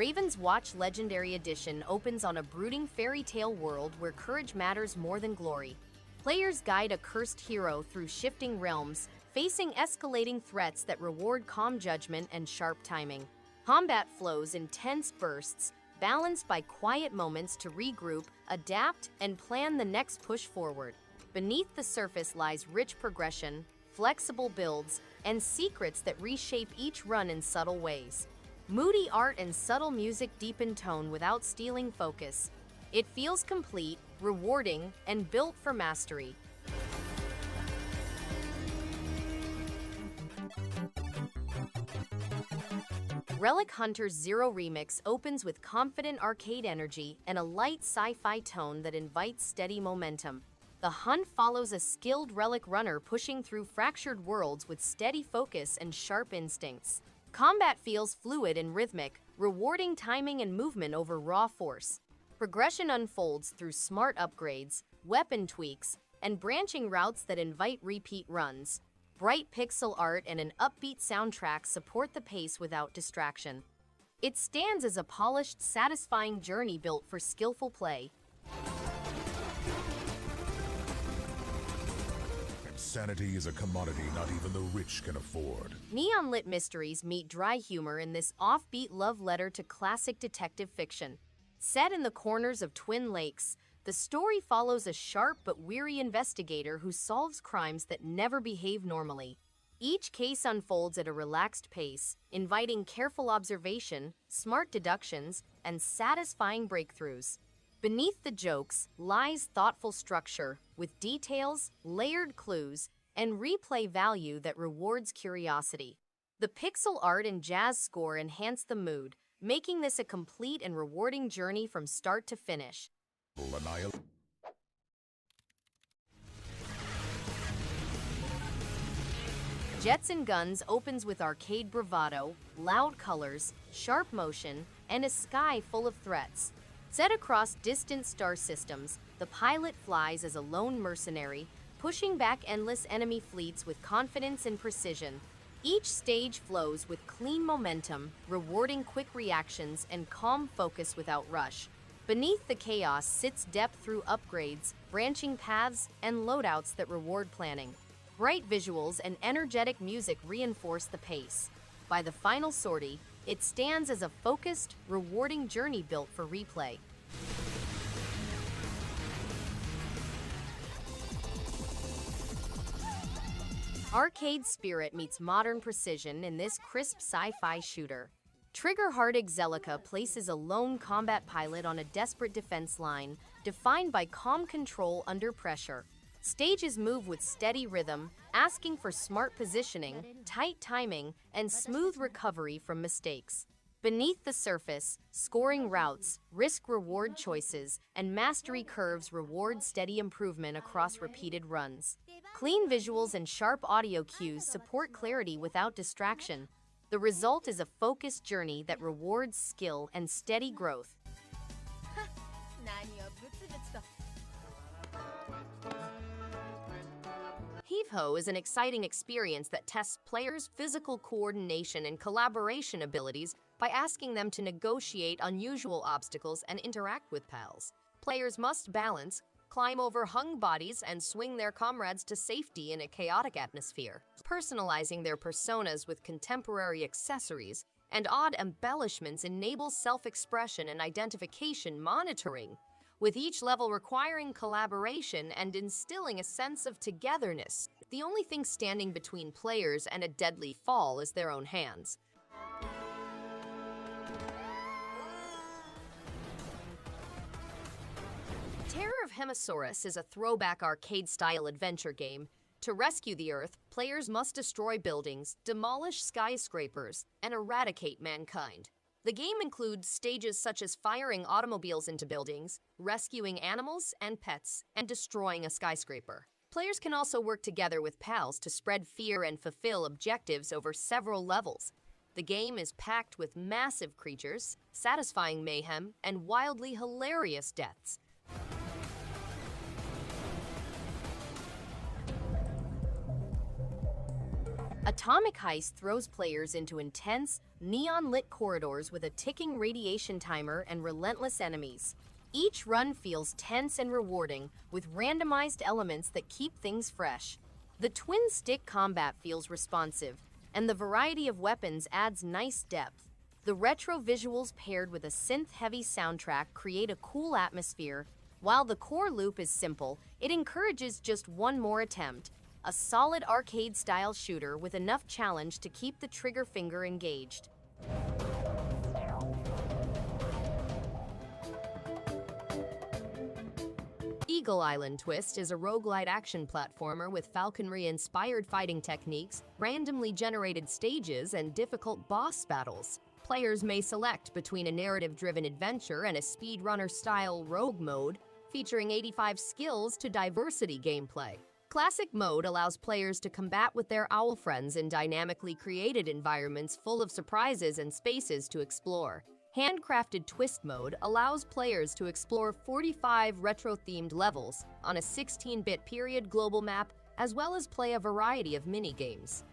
Ravenswatch Legendary Edition opens on a brooding fairy tale world where courage matters more than glory. Players guide a cursed hero through shifting realms, facing escalating threats that reward calm judgment and sharp timing. Combat flows in tense bursts, balanced by quiet moments to regroup, adapt, and plan the next push forward. Beneath the surface lies rich progression, flexible builds, and secrets that reshape each run in subtle ways. Moody art and subtle music deepen tone without stealing focus. It feels complete, rewarding, and built for mastery. Relic Hunters Zero Remix opens with confident arcade energy and a light sci-fi tone that invites steady momentum. The hunt follows a skilled Relic runner pushing through fractured worlds with steady focus and sharp instincts. Combat feels fluid and rhythmic, rewarding timing and movement over raw force. Progression unfolds through smart upgrades, weapon tweaks, and branching routes that invite repeat runs. Bright pixel art and an upbeat soundtrack support the pace without distraction. It stands as a polished, satisfying journey built for skillful play. Sanity is a commodity not even the rich can afford. Neon-lit mysteries meet dry humor in this offbeat love letter to classic detective fiction. Set in the corners of Twin Lakes, the story follows a sharp but weary investigator who solves crimes that never behave normally. Each case unfolds at a relaxed pace, inviting careful observation, smart deductions, and satisfying breakthroughs. Beneath the jokes lies thoughtful structure, with details, layered clues, and replay value that rewards curiosity. The pixel art and jazz score enhance the mood, making this a complete and rewarding journey from start to finish. Jets and Guns opens with arcade bravado, loud colors, sharp motion, and a sky full of threats. Set across distant star systems, the pilot flies as a lone mercenary, pushing back endless enemy fleets with confidence and precision. Each stage flows with clean momentum, rewarding quick reactions and calm focus without rush. Beneath the chaos sits depth through upgrades, branching paths, and loadouts that reward planning. Bright visuals and energetic music reinforce the pace. By the final sortie, it stands as a focused, rewarding journey built for replay. Arcade spirit meets modern precision in this crisp sci-fi shooter. Triggerheart Exelica places a lone combat pilot on a desperate defense line, defined by calm control under pressure. Stages move with steady rhythm, asking for smart positioning, tight timing, and smooth recovery from mistakes. Beneath the surface, scoring routes, risk-reward choices, and mastery curves reward steady improvement across repeated runs. Clean visuals and sharp audio cues support clarity without distraction. The result is a focused journey that rewards skill and steady growth. Heave Ho is an exciting experience that tests players' physical coordination and collaboration abilities by asking them to negotiate unusual obstacles and interact with pals. Players must balance, climb over hung bodies, and swing their comrades to safety in a chaotic atmosphere. Personalizing their personas with contemporary accessories and odd embellishments enables self-expression and identification monitoring, with each level requiring collaboration and instilling a sense of togetherness. The only thing standing between players and a deadly fall is their own hands. Terror of Hemasaurus is a throwback arcade-style adventure game. To rescue the Earth, players must destroy buildings, demolish skyscrapers, and eradicate mankind. The game includes stages such as firing automobiles into buildings, rescuing animals and pets, and destroying a skyscraper. Players can also work together with pals to spread fear and fulfill objectives over several levels. The game is packed with massive creatures, satisfying mayhem, and wildly hilarious deaths. ATOMIK Heist throws players into intense, neon-lit corridors with a ticking radiation timer and relentless enemies. Each run feels tense and rewarding, with randomized elements that keep things fresh. The twin-stick combat feels responsive, and the variety of weapons adds nice depth. The retro visuals paired with a synth-heavy soundtrack create a cool atmosphere. While the core loop is simple, it encourages just one more attempt. A solid arcade-style shooter with enough challenge to keep the trigger finger engaged. Eagle Island Twist is a roguelite action platformer with falconry-inspired fighting techniques, randomly generated stages, and difficult boss battles. Players may select between a narrative-driven adventure and a speedrunner-style rogue mode, featuring 85 skills to diversity gameplay. Classic mode allows players to combat with their owl friends in dynamically created environments full of surprises and spaces to explore. Handcrafted Twist mode allows players to explore 45 retro-themed levels on a 16-bit period global map, as well as play a variety of mini-games.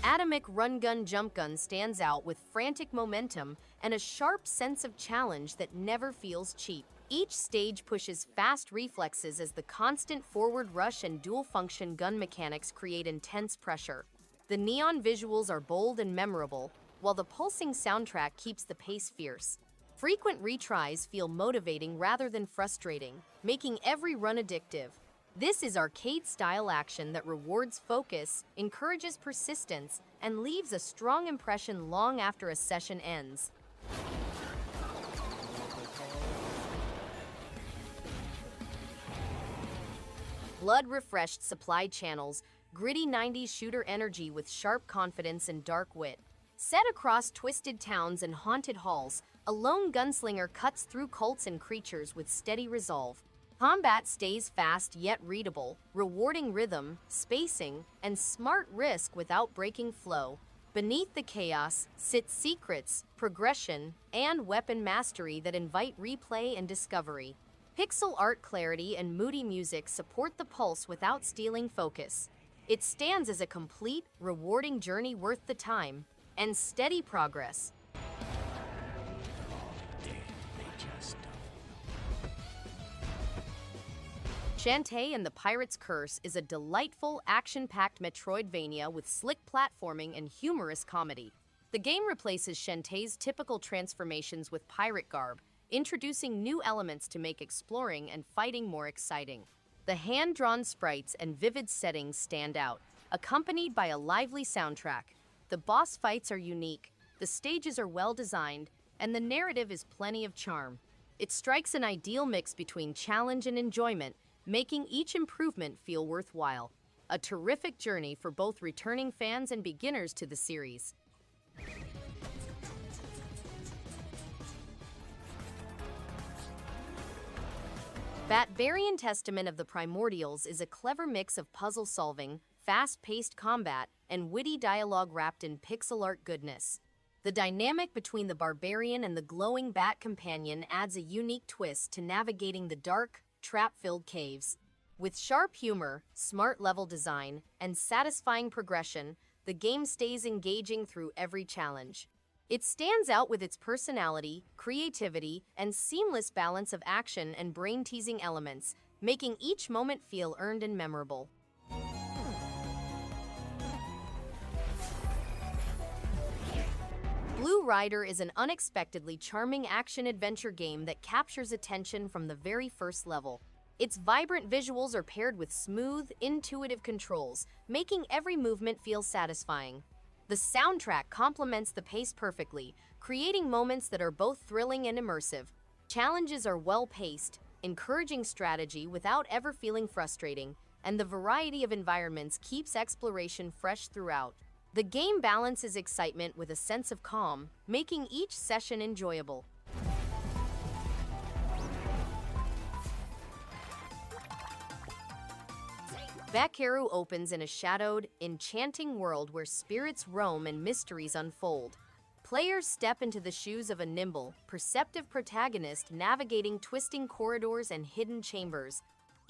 ATOMIK RunGunJumpGun stands out with frantic momentum and a sharp sense of challenge that never feels cheap. Each stage pushes fast reflexes as the constant forward rush and dual-function gun mechanics create intense pressure. The neon visuals are bold and memorable, while the pulsing soundtrack keeps the pace fierce. Frequent retries feel motivating rather than frustrating, making every run addictive. This is arcade-style action that rewards focus, encourages persistence, and leaves a strong impression long after a session ends. Blood-refreshed supply channels, gritty 90s shooter energy with sharp confidence and dark wit. Set across twisted towns and haunted halls, a lone gunslinger cuts through cults and creatures with steady resolve. Combat stays fast yet readable, rewarding rhythm, spacing, and smart risk without breaking flow. Beneath the chaos sit secrets, progression, and weapon mastery that invite replay and discovery. Pixel art clarity and moody music support the pulse without stealing focus. It stands as a complete, rewarding journey worth the time and steady progress. Shantae and the Pirate's Curse is a delightful, action-packed Metroidvania with slick platforming and humorous comedy. The game replaces Shantae's typical transformations with pirate garb, introducing new elements to make exploring and fighting more exciting. The hand-drawn sprites and vivid settings stand out, accompanied by a lively soundtrack. The boss fights are unique, the stages are well-designed, and the narrative is plenty of charm. It strikes an ideal mix between challenge and enjoyment, making each improvement feel worthwhile. A terrific journey for both returning fans and beginners to the series. Batbarian Testament of the Primordials is a clever mix of puzzle solving, fast-paced combat, and witty dialogue wrapped in pixel art goodness. The dynamic between the barbarian and the glowing bat companion adds a unique twist to navigating the dark, trap-filled caves. With sharp humor, smart level design, and satisfying progression, the game stays engaging through every challenge. It stands out with its personality, creativity, and seamless balance of action and brain-teasing elements, making each moment feel earned and memorable. Blue Rider is an unexpectedly charming action-adventure game that captures attention from the very first level. Its vibrant visuals are paired with smooth, intuitive controls, making every movement feel satisfying. The soundtrack complements the pace perfectly, creating moments that are both thrilling and immersive. Challenges are well-paced, encouraging strategy without ever feeling frustrating, and the variety of environments keeps exploration fresh throughout. The game balances excitement with a sense of calm, making each session enjoyable. BAKERU opens in a shadowed, enchanting world where spirits roam and mysteries unfold. Players step into the shoes of a nimble, perceptive protagonist navigating twisting corridors and hidden chambers.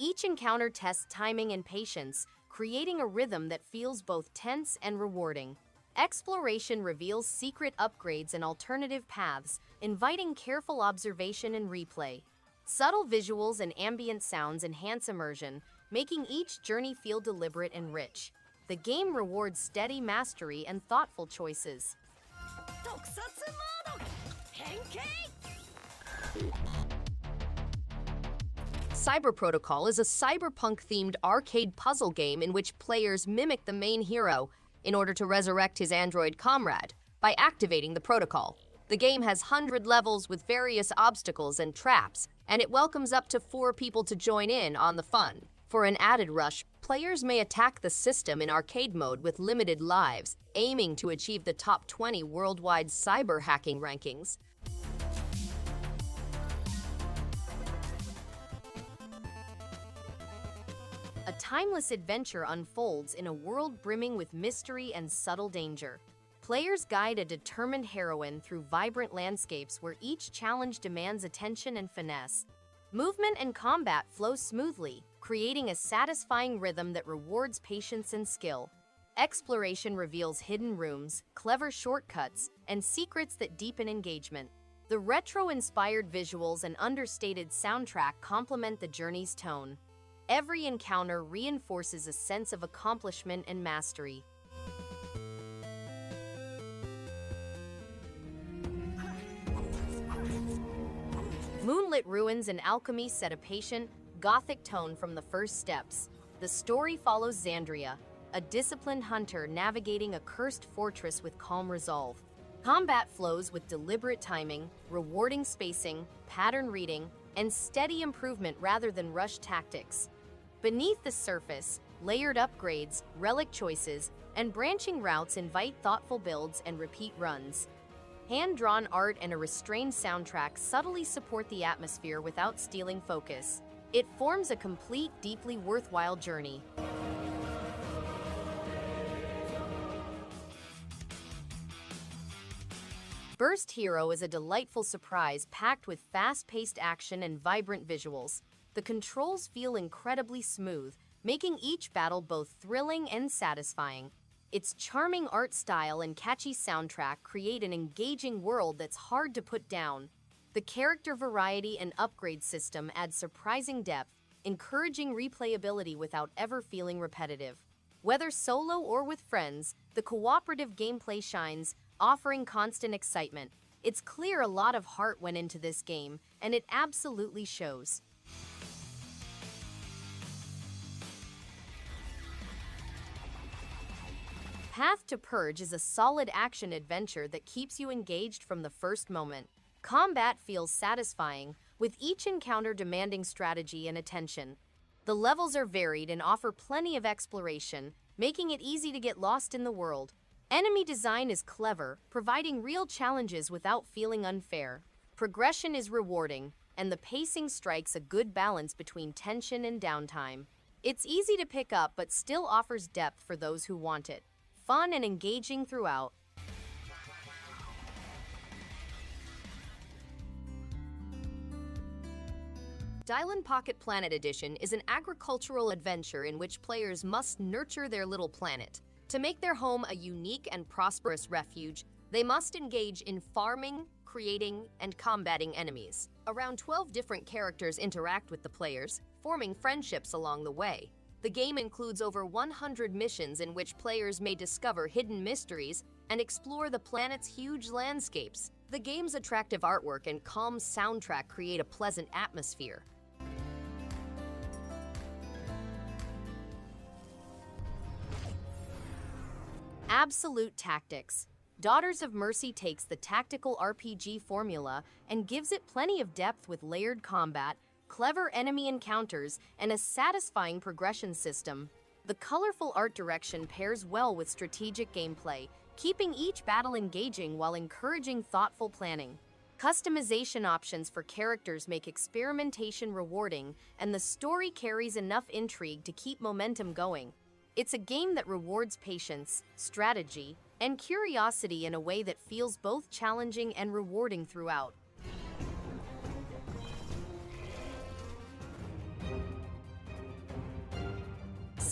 Each encounter tests timing and patience, creating a rhythm that feels both tense and rewarding. Exploration reveals secret upgrades and alternative paths, inviting careful observation and replay. Subtle visuals and ambient sounds enhance immersion, making each journey feel deliberate and rich. The game rewards steady mastery and thoughtful choices. Cyber Protocol is a cyberpunk-themed arcade puzzle game in which players mimic the main hero in order to resurrect his android comrade by activating the protocol. The game has 100 levels with various obstacles and traps, and it welcomes up to 4 people to join in on the fun. For an added rush, players may attack the system in arcade mode with limited lives, aiming to achieve the top 20 worldwide cyber hacking rankings. A timeless adventure unfolds in a world brimming with mystery and subtle danger. Players guide a determined heroine through vibrant landscapes where each challenge demands attention and finesse. Movement and combat flow smoothly, creating a satisfying rhythm that rewards patience and skill. Exploration reveals hidden rooms, clever shortcuts, and secrets that deepen engagement. The retro-inspired visuals and understated soundtrack complement the journey's tone. Every encounter reinforces a sense of accomplishment and mastery. Moonlit Ruins and Alchemy set a patient, gothic tone from the first steps. The story follows Xandria, a disciplined hunter navigating a cursed fortress with calm resolve. Combat flows with deliberate timing, rewarding spacing, pattern reading, and steady improvement rather than rushed tactics. Beneath the surface, layered upgrades, relic choices, and branching routes invite thoughtful builds and repeat runs. Hand-drawn art and a restrained soundtrack subtly support the atmosphere without stealing focus. It forms a complete, deeply worthwhile journey. Burst Hero is a delightful surprise packed with fast-paced action and vibrant visuals. The controls feel incredibly smooth, making each battle both thrilling and satisfying. Its charming art style and catchy soundtrack create an engaging world that's hard to put down. The character variety and upgrade system add surprising depth, encouraging replayability without ever feeling repetitive. Whether solo or with friends, the cooperative gameplay shines, offering constant excitement. It's clear a lot of heart went into this game, and it absolutely shows. Path to Purge is a solid action-adventure that keeps you engaged from the first moment. Combat feels satisfying, with each encounter demanding strategy and attention. The levels are varied and offer plenty of exploration, making it easy to get lost in the world. Enemy design is clever, providing real challenges without feeling unfair. Progression is rewarding, and the pacing strikes a good balance between tension and downtime. It's easy to pick up but still offers depth for those who want it. Fun and engaging throughout. Deiland Pocket Planet Edition is an agricultural adventure in which players must nurture their little planet. To make their home a unique and prosperous refuge, they must engage in farming, creating, and combating enemies. Around 12 different characters interact with the players, forming friendships along the way. The game includes over 100 missions in which players may discover hidden mysteries and explore the planet's huge landscapes. The game's attractive artwork and calm soundtrack create a pleasant atmosphere. Absolute Tactics. Daughters of Mercy takes the tactical RPG formula and gives it plenty of depth with layered combat, clever enemy encounters, and a satisfying progression system. The colorful art direction pairs well with strategic gameplay, keeping each battle engaging while encouraging thoughtful planning. Customization options for characters make experimentation rewarding, and the story carries enough intrigue to keep momentum going. It's a game that rewards patience, strategy, and curiosity in a way that feels both challenging and rewarding throughout.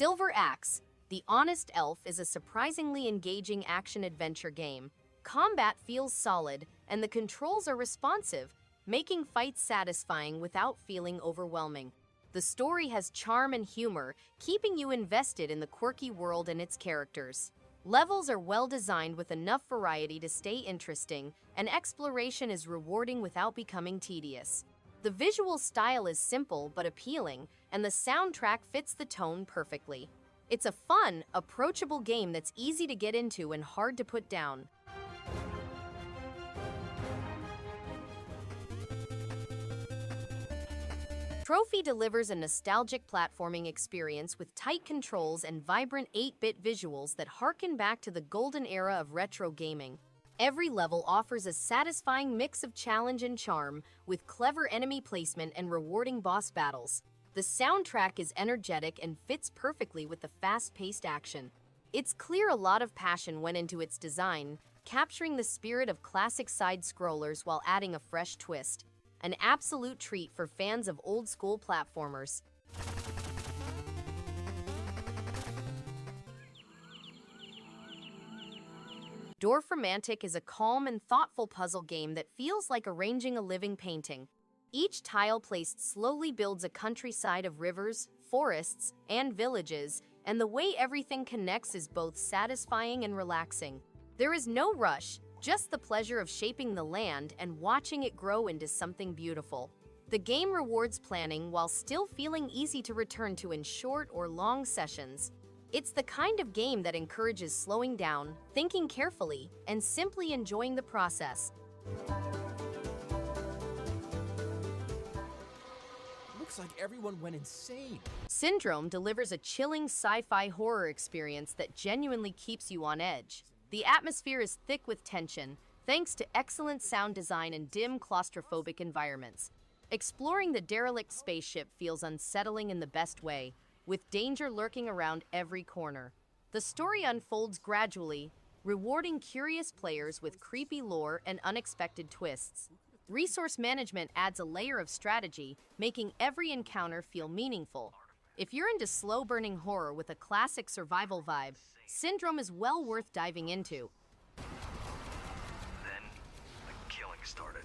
Silver Axe, The Honest Elf is a surprisingly engaging action-adventure game. Combat feels solid, and the controls are responsive, making fights satisfying without feeling overwhelming. The story has charm and humor, keeping you invested in the quirky world and its characters. Levels are well designed with enough variety to stay interesting, and exploration is rewarding without becoming tedious. The visual style is simple but appealing, and the soundtrack fits the tone perfectly. It's a fun, approachable game that's easy to get into and hard to put down. Trophy delivers a nostalgic platforming experience with tight controls and vibrant 8-bit visuals that harken back to the golden era of retro gaming. Every level offers a satisfying mix of challenge and charm, with clever enemy placement and rewarding boss battles. The soundtrack is energetic and fits perfectly with the fast-paced action. It's clear a lot of passion went into its design, capturing the spirit of classic side-scrollers while adding a fresh twist. An absolute treat for fans of old-school platformers. Dorfromantik is a calm and thoughtful puzzle game that feels like arranging a living painting. Each tile placed slowly builds a countryside of rivers, forests, and villages, and the way everything connects is both satisfying and relaxing. There is no rush, just the pleasure of shaping the land and watching it grow into something beautiful. The game rewards planning while still feeling easy to return to in short or long sessions. It's the kind of game that encourages slowing down, thinking carefully, and simply enjoying the process. Looks like everyone went insane. Syndrome delivers a chilling sci-fi horror experience that genuinely keeps you on edge. The atmosphere is thick with tension, thanks to excellent sound design and dim, claustrophobic environments. Exploring the derelict spaceship feels unsettling in the best way, with danger lurking around every corner. The story unfolds gradually, rewarding curious players with creepy lore and unexpected twists. Resource management adds a layer of strategy, making every encounter feel meaningful. If you're into slow-burning horror with a classic survival vibe, Syndrome is well worth diving into. Then, the killing started.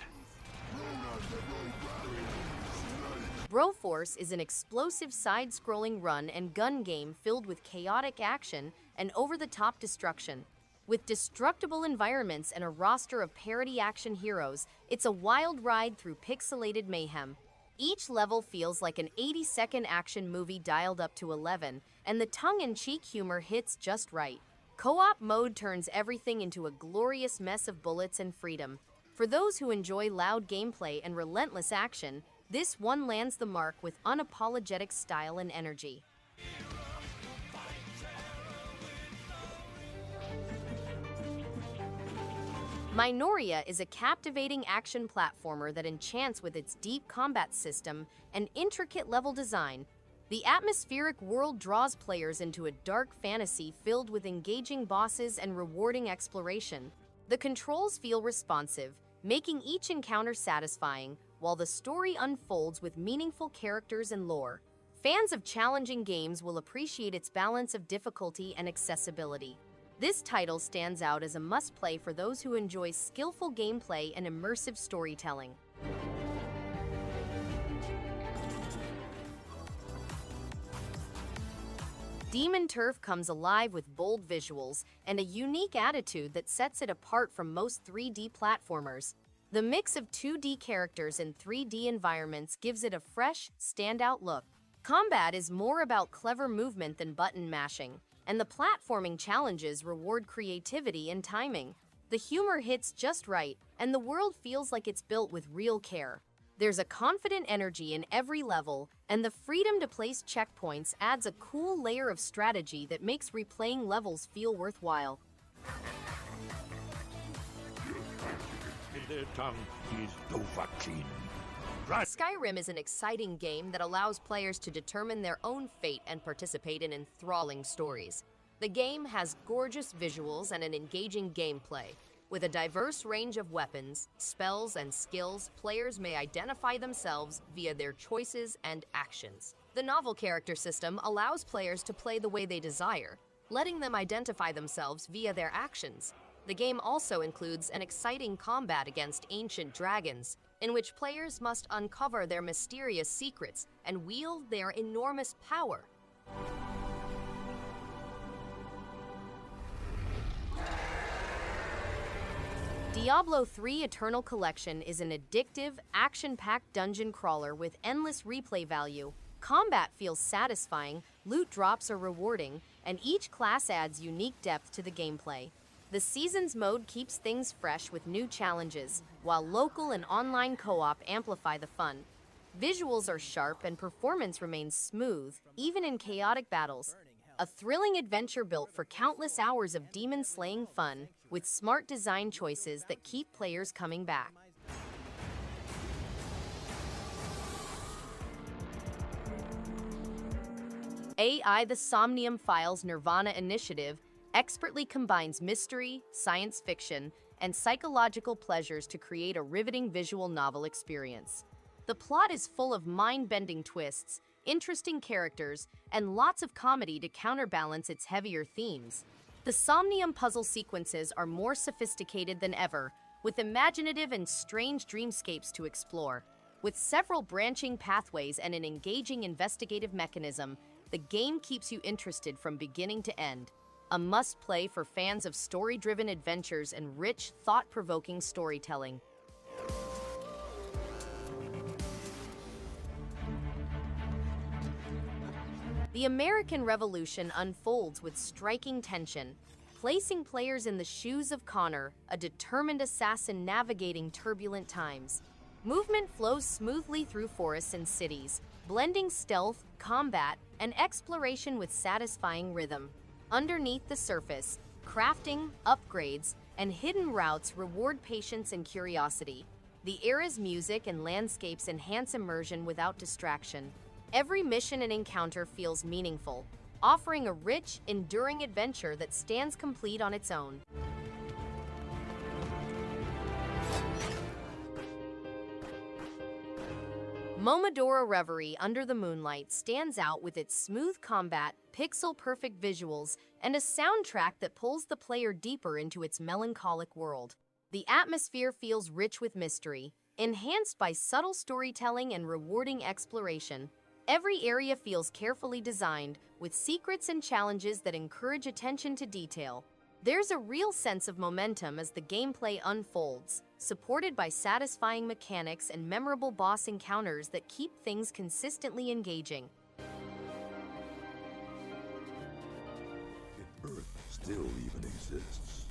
Broforce is an explosive side-scrolling run-and-gun game filled with chaotic action and over-the-top destruction. With destructible environments and a roster of parody action heroes, it's a wild ride through pixelated mayhem. Each level feels like an 80-second action movie dialed up to 11, and the tongue-in-cheek humor hits just right. Co-op mode turns everything into a glorious mess of bullets and freedom. For those who enjoy loud gameplay and relentless action, this one lands the mark with unapologetic style and energy. Minoria is a captivating action platformer that enchants with its deep combat system and intricate level design. The atmospheric world draws players into a dark fantasy filled with engaging bosses and rewarding exploration. The controls feel responsive, making each encounter satisfying, while the story unfolds with meaningful characters and lore. Fans of challenging games will appreciate its balance of difficulty and accessibility. This title stands out as a must-play for those who enjoy skillful gameplay and immersive storytelling. Demon Turf comes alive with bold visuals and a unique attitude that sets it apart from most 3D platformers. The mix of 2D characters and 3D environments gives it a fresh, standout look. Combat is more about clever movement than button mashing, and the platforming challenges reward creativity and timing. The humor hits just right, and the world feels like it's built with real care. There's a confident energy in every level, and the freedom to place checkpoints adds a cool layer of strategy that makes replaying levels feel worthwhile. Their tongue is Dovahkiin. Skyrim is an exciting game that allows players to determine their own fate and participate in enthralling stories. The game has gorgeous visuals and an engaging gameplay. With a diverse range of weapons, spells, and skills, players may identify themselves via their choices and actions. The novel character system allows players to play the way they desire, letting them identify themselves via their actions. The game also includes an exciting combat against ancient dragons, in which players must uncover their mysterious secrets and wield their enormous power. Diablo 3 Eternal Collection is an addictive, action-packed dungeon crawler with endless replay value. Combat feels satisfying, loot drops are rewarding, and each class adds unique depth to the gameplay. The Seasons mode keeps things fresh with new challenges, while local and online co-op amplify the fun. Visuals are sharp and performance remains smooth, even in chaotic battles. A thrilling adventure built for countless hours of demon-slaying fun, with smart design choices that keep players coming back. AI The SOMNIUM Files nirvanA initiative expertly combines mystery, science fiction, and psychological pleasures to create a riveting visual novel experience. The plot is full of mind-bending twists, interesting characters, and lots of comedy to counterbalance its heavier themes. The SOMNIUM puzzle sequences are more sophisticated than ever, with imaginative and strange dreamscapes to explore. With several branching pathways and an engaging investigative mechanism, the game keeps you interested from beginning to end. A must-play for fans of story-driven adventures and rich, thought-provoking storytelling. The American Revolution unfolds with striking tension, placing players in the shoes of Connor, a determined assassin navigating turbulent times. Movement flows smoothly through forests and cities, blending stealth, combat, and exploration with satisfying rhythm. Underneath the surface, crafting, upgrades, and hidden routes reward patience and curiosity. The era's music and landscapes enhance immersion without distraction. Every mission and encounter feels meaningful, offering a rich, enduring adventure that stands complete on its own. Momodora Reverie Under the Moonlight stands out with its smooth combat, pixel-perfect visuals, and a soundtrack that pulls the player deeper into its melancholic world. The atmosphere feels rich with mystery, enhanced by subtle storytelling and rewarding exploration. Every area feels carefully designed, with secrets and challenges that encourage attention to detail. There's a real sense of momentum as the gameplay unfolds, supported by satisfying mechanics and memorable boss encounters that keep things consistently engaging. If Earth still even exists.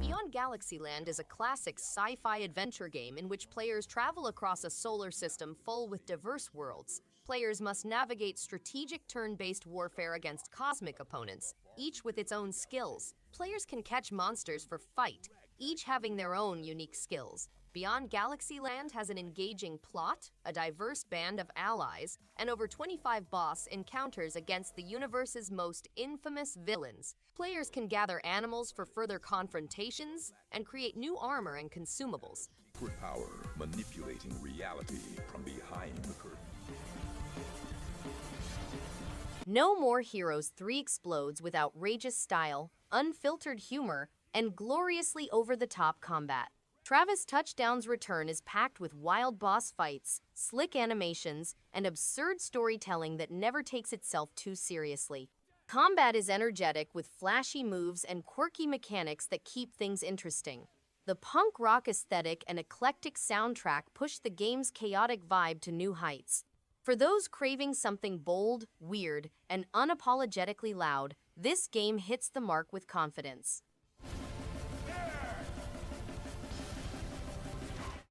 Beyond Galaxyland is a classic sci-fi adventure game in which players travel across a solar system full with diverse worlds. Players must navigate strategic turn-based warfare against cosmic opponents, each with its own skills. Players can catch monsters for fight, each having their own unique skills. Beyond Galaxyland has an engaging plot, a diverse band of allies, and over 25 boss encounters against the universe's most infamous villains. Players can gather animals for further confrontations and create new armor and consumables. Secret power manipulating reality from behind the curtain. No More Heroes 3 explodes with outrageous style, unfiltered humor, and gloriously over-the-top combat. Travis Touchdown's return is packed with wild boss fights, slick animations, and absurd storytelling that never takes itself too seriously. Combat is energetic with flashy moves and quirky mechanics that keep things interesting. The punk rock aesthetic and eclectic soundtrack push the game's chaotic vibe to new heights. For those craving something bold, weird, and unapologetically loud, this game hits the mark with confidence.